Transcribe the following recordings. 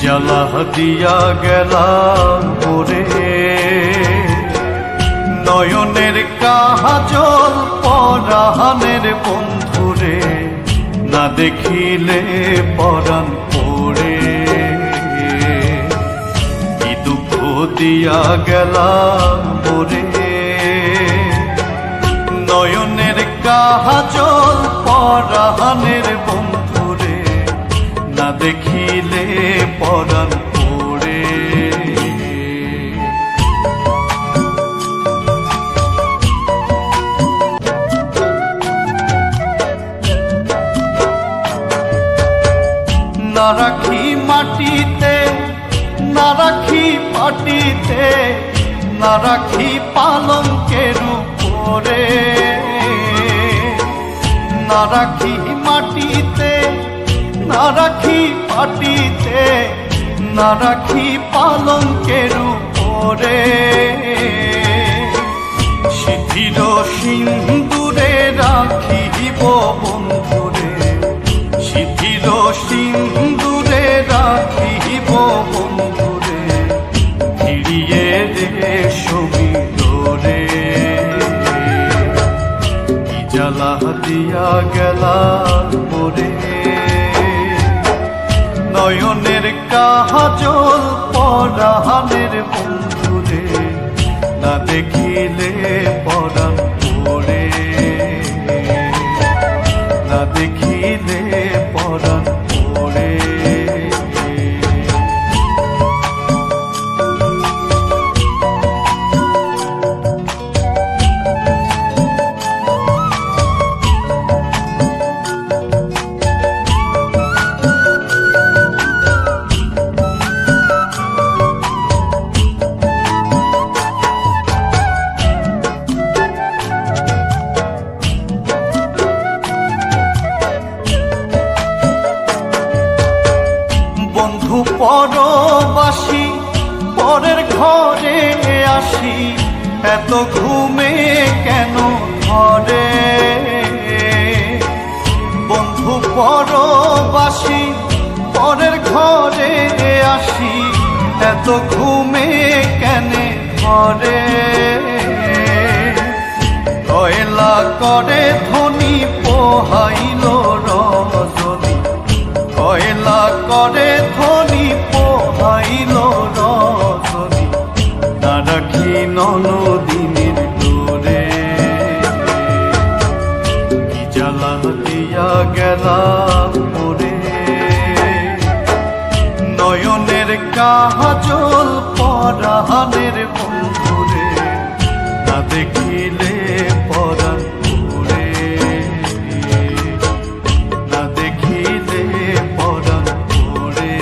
জ্বালা দিয়া গেলাম মোরে, নয়নের কাজল পরাণের বন্ধুরে, না দেখিলে পরাণ পড়ে। কি দুঃখ দিয়া গেলাম মোরে, নয়নের কাজল পরাণের বন্ধুরে, না দেখিলে পরাণ পড়ে। না রাখি মাটিতে, না রাখি পাটিতে, না রাখি পালঙ্কের উপরে, না রাখি মাটিতে, না রাখি পাটিতে, না রাখি পালঙ্কের উপরে। সিঁথির সিন্দুরে রাখিব বন্ধুরে, সিঁথির সিন্দুরে রাখিব বন্ধুরে, ফিরিয়ে রে সমীরে। কি জ্বালা দিয়া গেলাম মোরে, নয়নের কাজল পরাণের বন্ধুরে, না দেখিলে পরাণ পড়ে, না দেখিলে পরাণ পড়ে। বন্ধু পরবাসী পরের ঘরে আসি, এত ঘুমে কেন ধরে। বন্ধু পরবাসী পরের ঘরে আসি, এত ঘুমে কেন ধরে। কয়লা করে ধনী পোহাইল রজনী, কয়লা করে ধনী পোহাইল রজনী, না রাখি ননদিনীর ডোরে। কি জ্বালা দিয়া গেলাম মোরে, নয়নের কাজল পরাণের বন্ধুরে, না দেখিলে পরাণ পড়ে, না দেখিলে পরাণ পড়ে।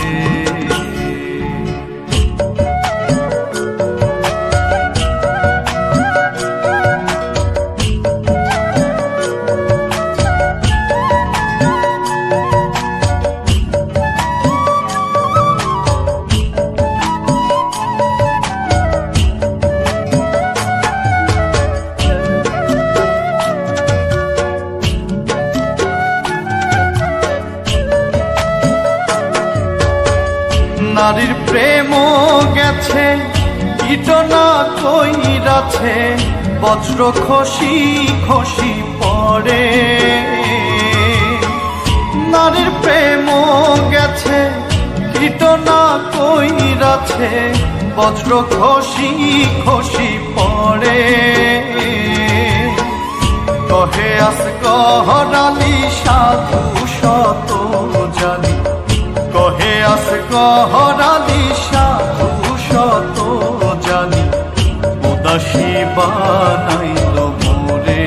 নারীর প্রেম গেছে কীটনা কইরাছে, বজ্র খসি খসি পড়ে। নারীর প্রেম গেছে কীটনা কইরাছে, বজ্র খসি খসি পড়ে। কহে আস গহরালি সাধু শত জানি, কহে আস গহরালি সাধু শত জানি, উদাসী বানাইল মোরে,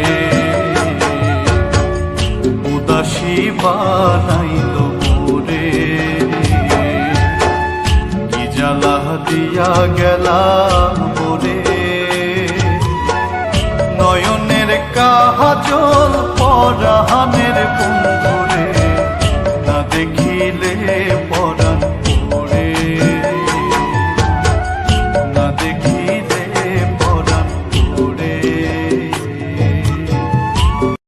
উদাসী বানাইল মোরে। কি জ্বালা দিয়া গেলাম মোরে, নয়নের কাজল পরাণের